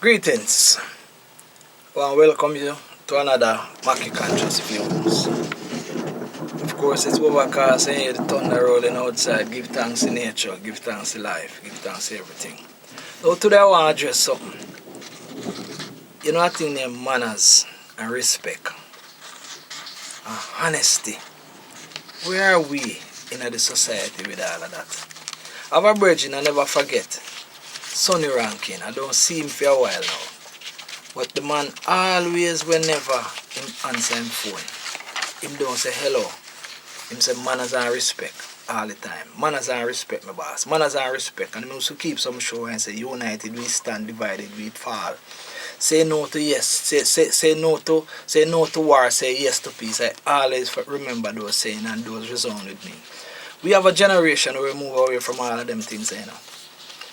Greetings. Well, welcome you to another mackieconscious views. Of course, it's overcast and you hear the thunder rolling outside. Give thanks to nature, give thanks to life, give thanks to everything. Now, today I want to address something. You know, I think named manners and respect and honesty. Where are we in the society with all of that? I have a brethren I never forget. Sonny Rankin. I don't see him for a while now. But the man always, whenever him answer him phone, him don't say hello. Him say manners and respect all the time. Manners and respect, my boss. Manners and respect. And he also keep some show and say, united we stand, divided we fall. Say no to yes. Say no to war. Say yes to peace. I always remember those saying and those resound with me. We have a generation where we move away from all of them things, you know.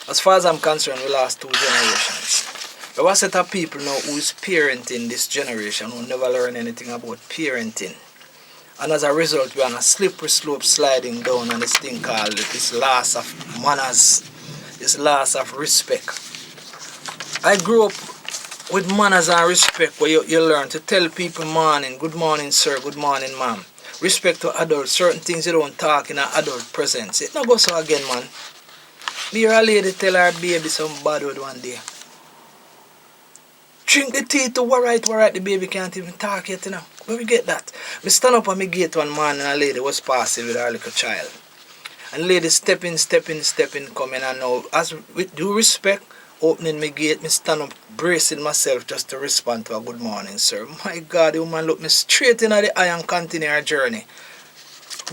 As far as I'm concerned, we lost 2 generations. There was a set of people now who is parenting this generation who never learn anything about parenting. And as a result, we're on a slippery slope sliding down on this thing called this loss of manners, this loss of respect. I grew up with manners and respect where you learn to tell people morning, good morning sir, good morning ma'am. Respect to adults, certain things you don't talk in an adult presence. It not go so again, man. Me hear a lady tell her baby some bad word one day. Drink the tea to alright, the baby can't even talk yet, you know. Where we get that? Me stand up on my gate one morning and a lady was passing with her little child. And the lady stepping, coming, and now, as with due respect, opening my gate, me stand up, bracing myself just to respond to a good morning, sir. My God, the woman looked me straight in the eye and continue her journey.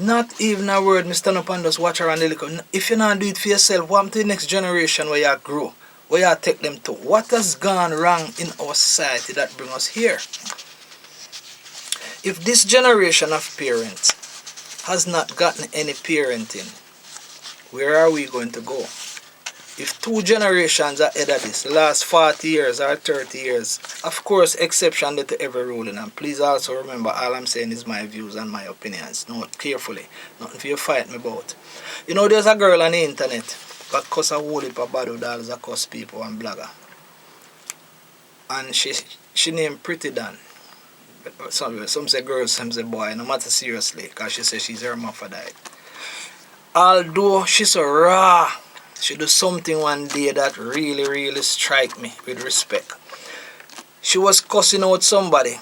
Not even a word, me stand up and just watch her and look. If you not do it for yourself, what to the next generation where you grow? Where you take them to? What has gone wrong in our society that bring us here? If this generation of parents has not gotten any parenting, where are we going to go? If 2 generations are ahead of this, last 40 years or 30 years, of course, exception to every ruling. And please also remember, all I'm saying is my views and my opinions. Note carefully. Nothing for you fight me about. You know, there's a girl on the internet that cuss a whole heap of bad dolls that cuss people and blogger. And she named Pretty Dan. Some say girl, some say boy, no matter seriously, because she says she's hermaphrodite. Although she's so raw, she do something one day that really strike me with respect. She was cussing out somebody,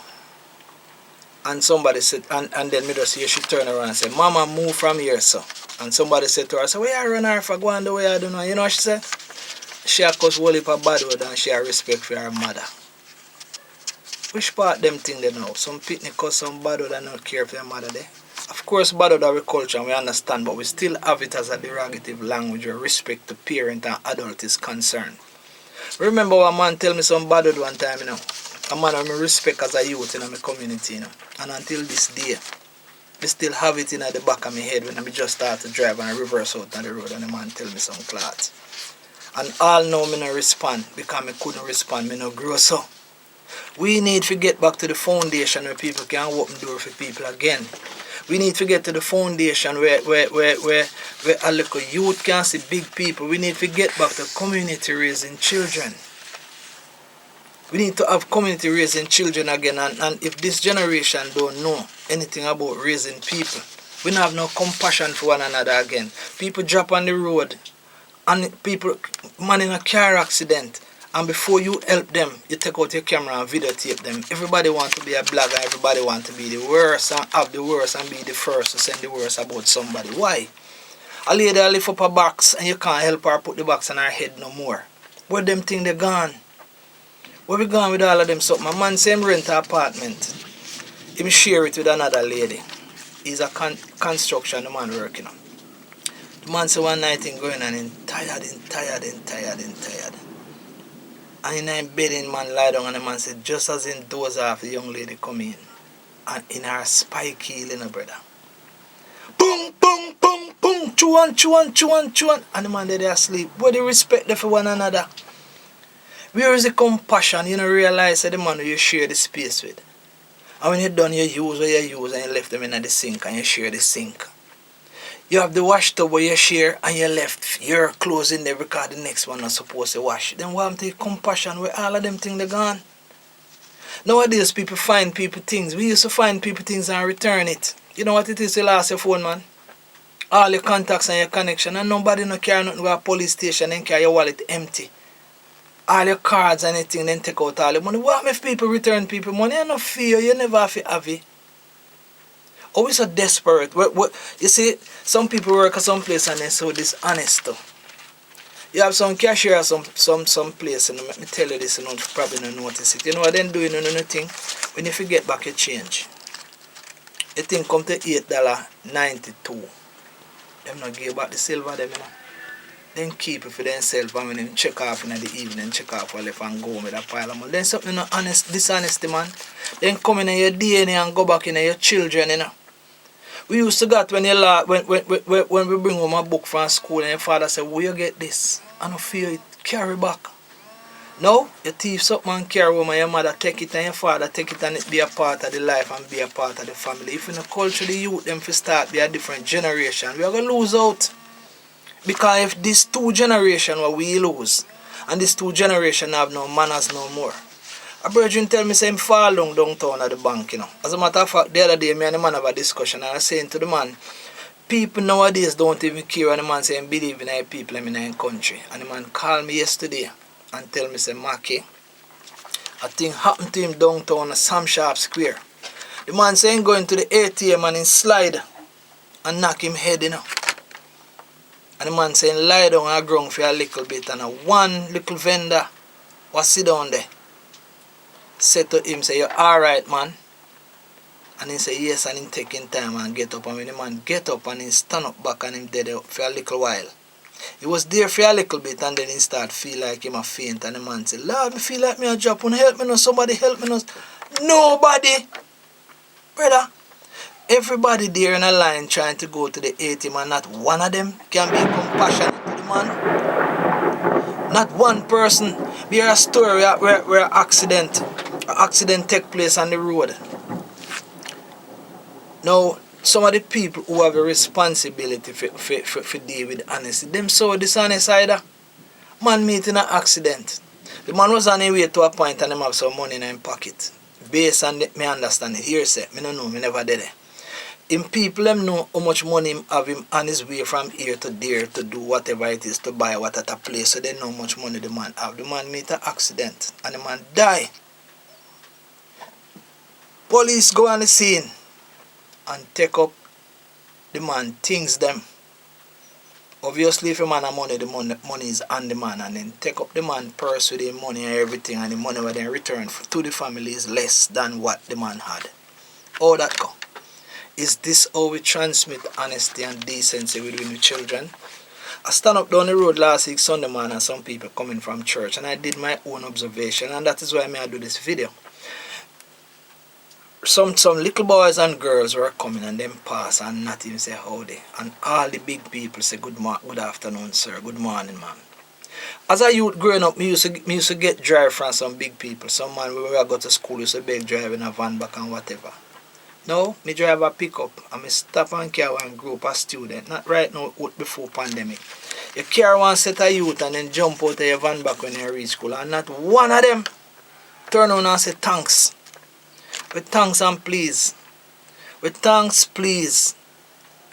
and somebody said, and then me just hear she turn around and say, Mama, move from here, so. And somebody said to her, so where you run her for going the way I don't know? You know what she said? She a cuss whole heap of bad word and she a respect for her mother. Which part them thing they know? Some pitney cuss some bad word and not care for their mother there. Of course, bad word are culture and we understand, but we still have it as a derogative language where respect to parent and adult is concerned. Remember one man tell me some bad word one time, you know. A man I respect as a youth in my community, you know. And until this day, I still have it in the back of my head when I just start to drive and reverse out on the road and the man tell me some clots. And all now me no respond because I couldn't respond, me no grow so. We need to get back to the foundation where people can open door for people again. We need to get to the foundation where a little youth can see big people. We need to get back to community raising children. We need to have community raising children again. And if this generation don't know anything about raising people, we don't have no compassion for one another again. People drop on the road and people, man in a car accident. And before you help them, you take out your camera and videotape them. Everybody wants to be a blogger. Everybody wants to be the worst and have the worst and be the first to send the worst about somebody. Why? A lady lift up a box and you can't help her put the box on her head no more. Where them think they gone? Where we gone with all of them something? My man same rent an apartment. Him share it with another lady. He's a construction the man working on. The man say one night him going on and tired. And in a bed, man lie down and the man said, just as in doze off, the young lady come in. And in her spike heel, in her brother. Boom, boom, boom, boom, chew on. And the man there asleep. Where the respect there for one another? Where is the compassion? You don't realize that the man who you share the space with. And when you're done, you use what you use and you left them in the sink and you share the sink. You have the wash tub where you share and you left your clothes in there because the next one not supposed to wash. Then what happened to compassion where all of them things they gone? Nowadays people find people things. We used to find people things and return it. You know what it is to lose your phone, man? All your contacts and your connection, and nobody no carry nothing to a police station and carry your wallet empty. All your cards and anything, then take out all your money. What if people return people money? You no fear, you never have to have it. Always so desperate. You see, some people work at some place and they're so dishonest too. You have some cashier at some place, and let me tell you this, and you probably don't notice it. You know what they're doing on anything? When you forget back your change, the thing come to $8.92. Them not give back the silver them, you know. Then keep it for themselves, and when they check off in the evening, check off for left and go with a pile of money. Then something not honest, dishonesty, man. Then come in your DNA and go back in your children, you know. We used to get when we bring home a book from school and your father said, where you get this? I don't feel it, carry back. No, you thief something and carry home and your mother take it and your father take it and it be a part of the life and be a part of the family. If in the culture the youth them for start be a different generation, we are going to lose out. Because if this two generation what we lose, and this two generation have no manners no more. A brethren tell me say him fall downtown at the bank, you know. As a matter of fact, the other day me and the man have a discussion and I was saying to the man, people nowadays don't even care, and the man saying believe in our people in our country. And the man called me yesterday and tell me say, Mackie, a thing happened to him downtown at Sam Sharp Square. The man saying going to the ATM and in slide and knock him head, you know. And the man saying lie down on the ground for a little bit, and a one little vendor was sit down there. Said to him, say, you're alright, man. And he said, yes, and him taking time and get up. And when the man get up and he stand up back and him dead for a little while. He was there for a little bit and then he start feel like him a faint. And the man said, Lord, me feel like me a drop. Wanna help me now? Somebody help me now? Nobody. Brother, everybody there in a line trying to go to the ATM and not one of them can be compassionate to the man. Not one person. We hear a story where an accident take place on the road. Now, some of the people who have a responsibility for deal with honesty, them so dishonest either. Man meet in an accident. The man was on his way to a point and him have some money in his pocket. Based on me understand it. Here say, me no know, me never did it. Him people them know how much money him have him on his way from here to there to do whatever it is to buy what at a place, so they know how much money the man have. The man meet an accident and the man die. Police go on the scene and take up the man things them. Obviously if a man have money, the money is on the man, and then take up the man purse with the money and everything, and the money will then return to the family is less than what the man had. How that go? Is this how we transmit honesty and decency within the children? I stand up down the road last week Sunday morning and some people coming from church, and I did my own observation, and that is why I do this video. Some little boys and girls were coming and them pass and not even say howdy. And all the big people say good afternoon, sir, good morning, man. As a youth growing up, me used to get drive from some big people. Some man when I go to school used to beg drive in a van back and whatever. Now, me drive a pickup and me stop and carry one group of students. Not right now, before pandemic. You carry one set of youth and then jump out of your van back when you reach school, and not one of them turn on and say thanks. With thanks and please. With thanks, please.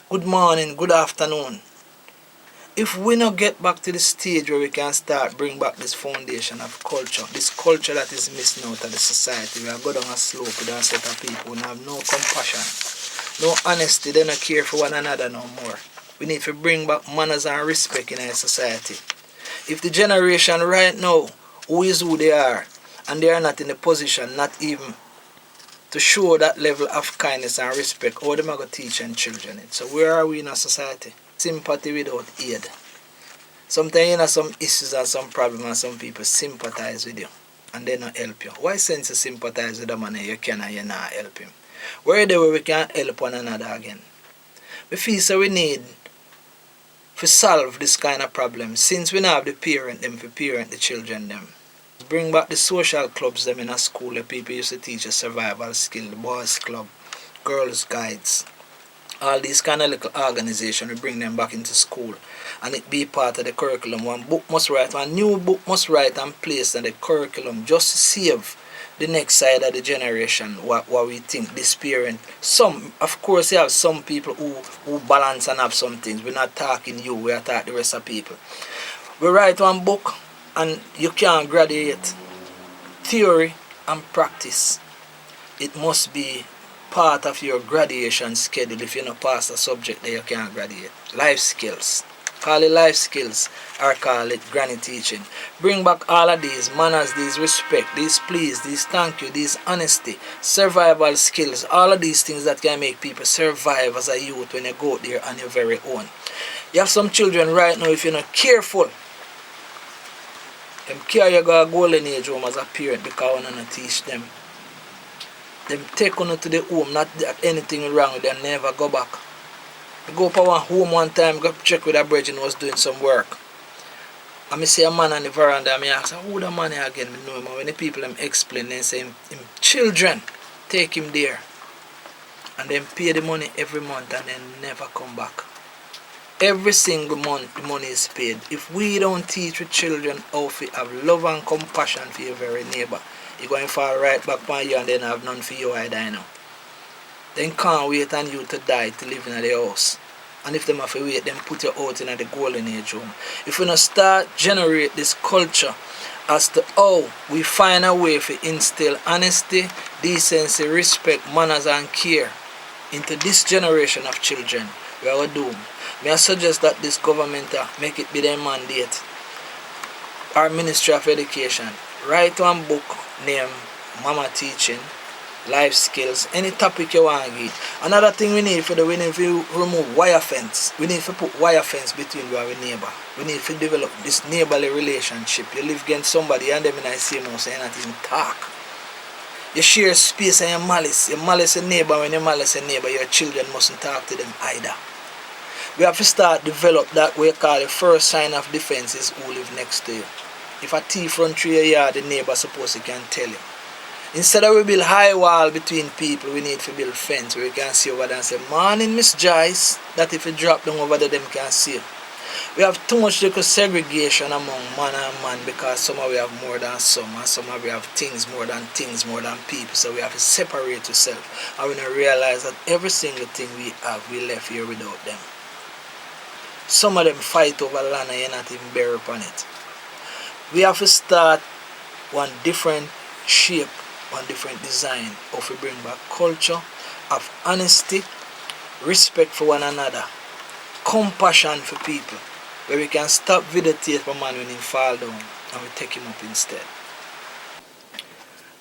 Good morning, good afternoon. If we not get back to the stage where we can start bring back this foundation of culture, this culture that is missing out of the society, we are going down a slope with a set of people who have no compassion, no honesty, they don't care for one another no more. We need to bring back manners and respect in our society. If the generation right now, who is who they are, and they are not in a position, not even to show that level of kindness and respect, how them are going to teach and children it. So where are we in our society? Sympathy without aid. Sometimes you have some issues and some problems and some people sympathize with you and they not help you. Why sense to sympathize with them and you can and you not help him? Where are they where we can help one another again? We feel so we need to solve this kind of problem since we now have the parent them for parent the children them. Bring back the social clubs them in a school where people used to teach a survival skill, the boys club, girls guides. All these kind of little organization, we bring them back into school, and it be part of the curriculum. One book must write, one new book must write and place in the curriculum just to save the next side of the generation what we think this parent. Some, of course, you have some people who balance and have some things. We're not talking you, we are talking the rest of people. We write one book and you can't graduate. Theory and practice, it must be part of your graduation schedule. If you don't pass a subject that you can't graduate. Life skills, call it life skills or call it granny teaching. Bring back all of these manners, these respect, these please, these thank you, these honesty, survival skills, all of these things that can make people survive as a youth when you go out there on your very own. You have some children right now, if you're not careful, them carry you go a golden age home as a parent because you don't teach them. Them take you to the home, not that anything wrong with them, never go back. I go up one home one time, go check with a brethren who was doing some work. And I see a man on the veranda, and I ask, who the man again? I know him. When the people them explain, they say, him children, take him there. And then pay the money every month and then never come back. Every single month the money is paid. If we don't teach the children how to have love and compassion for your very neighbor, you're going to fall right back on you and then have none for you either, you know. Then can't wait on you to die to live in the house. And if them have to wait, then put you out in the golden age home. If we not start generate this culture as to how we find a way to instill honesty, decency, respect, manners and care into this generation of children, we are doomed. May I suggest that this government make it be their mandate. Our Ministry of Education, write one book named Mama Teaching, Life Skills, any topic you want to give. Another thing we need to remove wire fence. We need to put wire fence between you and your neighbor. We need to develop this neighborly relationship. You live against somebody and them in the same house and not even talk. You share space and you malice your neighbor. When you malice your neighbor, your children mustn't talk to them either. We have to start develop that we call the first sign of defense is who live next to you. If a thief run through your yard, the neighbor suppose he can tell you. Instead of we build high wall between people, we need to build fence where we can see over there and say, morning Miss Joyce, that if you drop them over there, them can see you. We have too much little segregation among man and man because somehow we have more than some and somehow we have things more than people. So we have to separate ourselves and we don't realize that every single thing we have, we left here without them. Some of them fight over land and you're not even bear upon it. We have to start one different shape, one different design of we bring back culture of honesty, respect for one another, compassion for people, where we can stop videotape a man when he fall down and we take him up instead.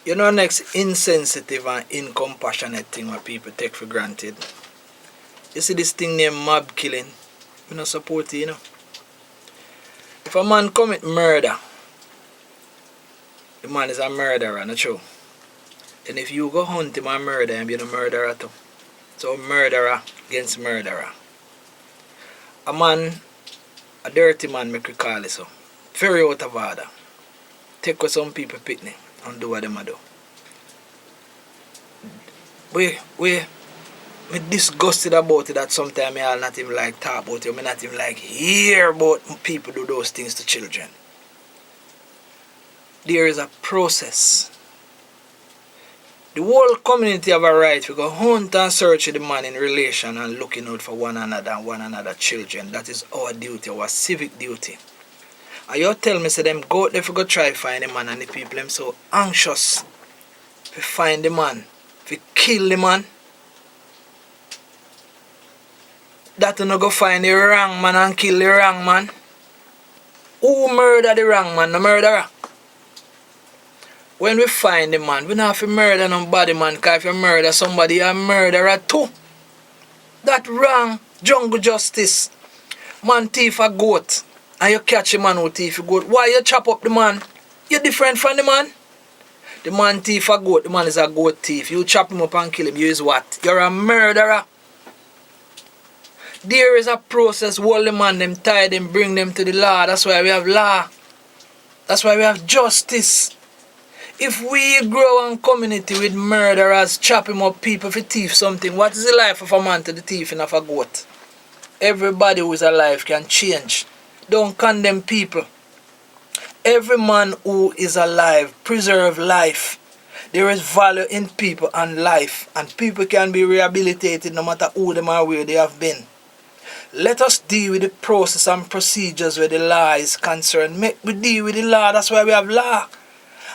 You know, next insensitive and incompassionate thing what people take for granted. You see this thing named mob killing. We don't support it, you know. If a man commit murder, the man is a murderer, not true. And if you go hunt him and murder him, you're a murderer too. So murderer against murderer. A man, a dirty man, make we call it so. Very out of order. Take what some people picnic and do what them do. Me disgusted about it that sometimes I'll not even like talk about it. I not even like hear about people do those things to children. There is a process. The whole community have a right to go hunt and search the man in relation and looking out for one another and one another children. That is our duty, our civic duty. And you tell me, say them go out there to go try find the man and the people them so anxious to find the man, to kill the man. That you no go find the wrong man and kill the wrong man. Who murder the wrong man? The murderer. When we find the man, we don't have to murder nobody, man, because if you murder somebody, you're a murderer too. That wrong. Jungle justice. Man thief a goat, and you catch a man who thief a goat. Why you chop up the man? You're different from the man. The man thief a goat, the man is a goat thief. You chop him up and kill him, you is what? You're a murderer. There is a process, hold the man, them tie them, bring them to the law. That's why we have law. That's why we have justice. If we grow in community with murderers, chopping up people for thief something, what is the life of a man to the thief and of a goat? Everybody who is alive can change. Don't condemn people. Every man who is alive preserve life. There is value in people and life, and people can be rehabilitated no matter who them are, where they have been. Let us deal with the process and procedures where the law is concerned. Make we deal with the law, that's why we have law.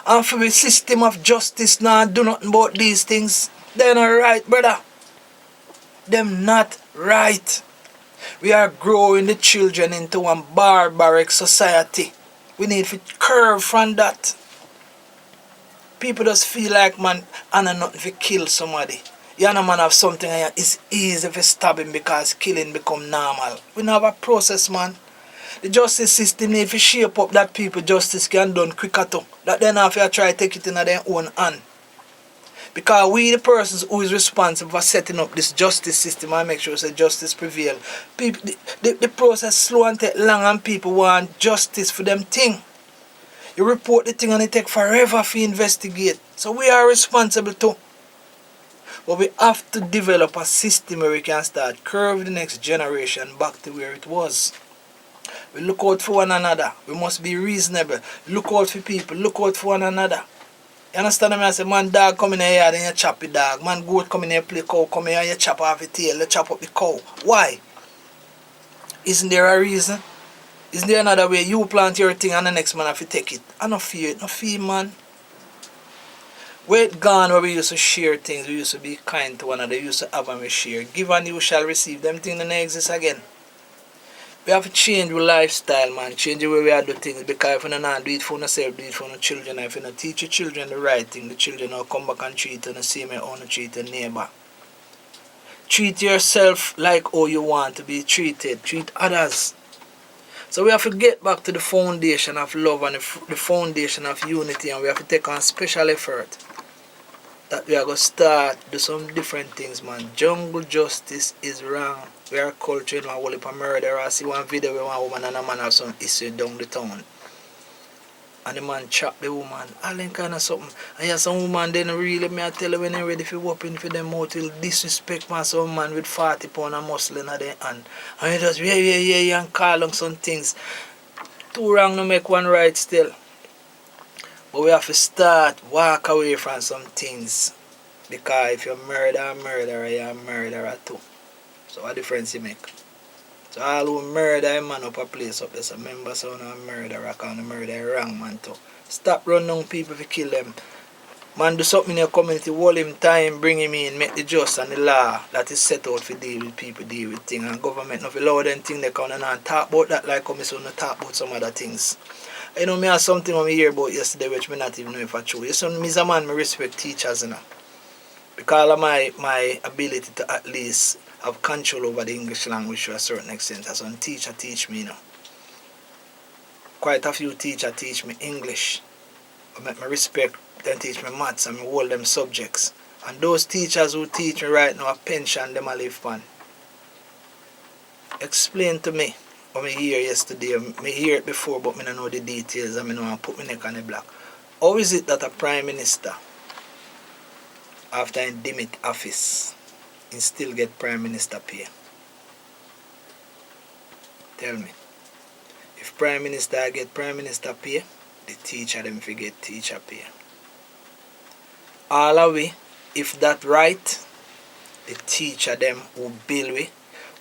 And for the system of justice now do nothing about these things. They're not right, brother. Them not right. We are growing the children into a barbaric society. We need to curve from that. People just feel like, man, I know nothing to kill somebody. You know, man, have something and it's easy to stab him because killing become normal. We don't have a process, man. The justice system need to shape up that people justice can done quicker too. That they not have to try to take it in their own hand. Because we the persons who is responsible for setting up this justice system and make sure that justice prevail. People, the process slow and take long and people want justice for them thing. You report the thing and it take forever to investigate. So we are responsible too. But we have to develop a system where we can start curve the next generation back to where it was. We look out for one another. We must be reasonable. Look out for people. Look out for one another. You understand me? I say, man, dog come in here and you chop the dog. Man, goat come in here, play cow, come in here and you chop off the tail, you chop up the cow. Why? Isn't there a reason? Isn't there another way you plant your thing and the next man have to take it? I don't fear it. No fear, man. Where it gone where we used to share things, we used to be kind to one another, we used to have and we share. Give and you shall receive. Them things don't exist again. We have to change our lifestyle, man. Change the way we are do things. Because if you don't do it for yourself, do it for your children. If you don't teach your children the right thing, the children will come back and treat you the same way you want to treat your neighbor. Treat yourself like how you want to be treated. Treat others. So we have to get back to the foundation of love and the foundation of unity, and we have to take on special effort. That we are going to start do some different things, man. Jungle justice is wrong. We are culture, you know, a whole heap of murder. I see one video where one woman and a man have some issue down the town. And the man chop the woman. All them kind of something. And yeah, some woman then really, me I tell you, when they ready for whooping for them out, will disrespect man, some man with 40 pound of muscle in their hand. And you just, yeah, and call on some things. Too wrong to make one right still. But we have to start walk away from some things. Because if you murder a murderer, you're a murderer too. So what difference you make? So all who murder a man up a place up there, so remember so no murderer, because the murder wrong man too. Stop running down people to kill them. Man do something in your community, hold him time, bring him in, make the justice and the law that is set out for deal with people, deal with things. And government not allow them things they come and talk about that like how I so not talk about some other things. You know, me have something I hear about yesterday which me not even know if I true. You know, me as a man, I respect teachers, you know. Because of my ability to at least have control over the English language to a certain extent. As one teacher teach me, you know. Quite a few teachers teach me English. I make me respect them teach me maths and me hold them subjects. And those teachers who teach me right now a pension them I live on. Explain to me. What I hear yesterday, I hear it before but I don't know the details and I know I put my neck on the block. How is it that a prime minister, after he demit office, he still get prime minister pay? Tell me. If prime minister get prime minister pay, the teacher them forget teacher pay. All of we, if that right, the teacher them who build we,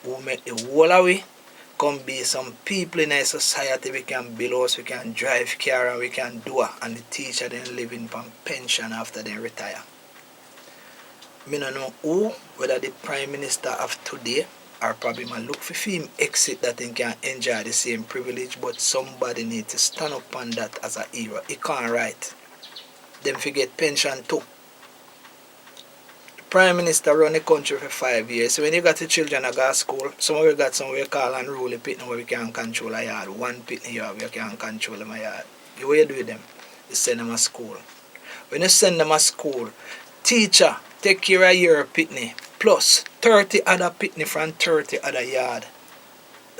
who make the whole of we, come be some people in a society we can build house, we can drive car and we can do it, and the teacher then living from pension after they retire. I don't know who, whether the prime minister of today or probably man look for him exit that he can enjoy the same privilege, but somebody need to stand up on that as a hero. He can't write. Them forget pension too. Prime Minister run the country for 5 years. So when you got the children that go to school, some of you got somewhere call and rule a pitney where we can control a yard. One pitney you have, you can control them a yard. What you do with them? You send them to school. When you send them to school, teacher take care of your pitney plus 30 other pitney from 30 other yard.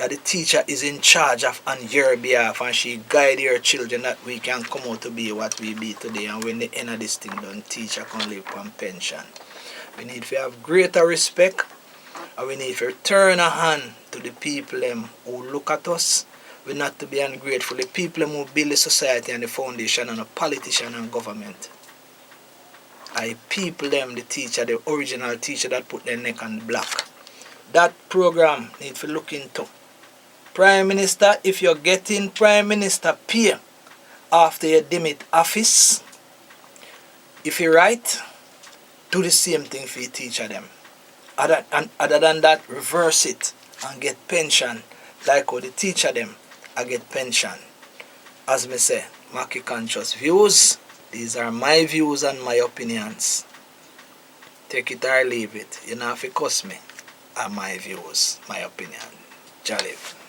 that the teacher is in charge of on your behalf, and she guide your children that we can come out to be what we be today. And when the end of this thing done, teacher can live on pension. We need to have greater respect, and we need to turn a hand to the people who look at us. We not to be ungrateful. The people who build the society and the foundation, and the politician and government. I people them, the teacher, the original teacher that put their neck on the block. That program need to look into. Prime Minister, if you're getting Prime Minister pay after you demit office, if you right, do the same thing for your teacher them. Other than that, reverse it and get pension like how the teacher them I get pension. As me say, mackieconscious views. These are my views and my opinions. Take it or leave it. You know if it cost me. Are my views, my opinion. Jaliv.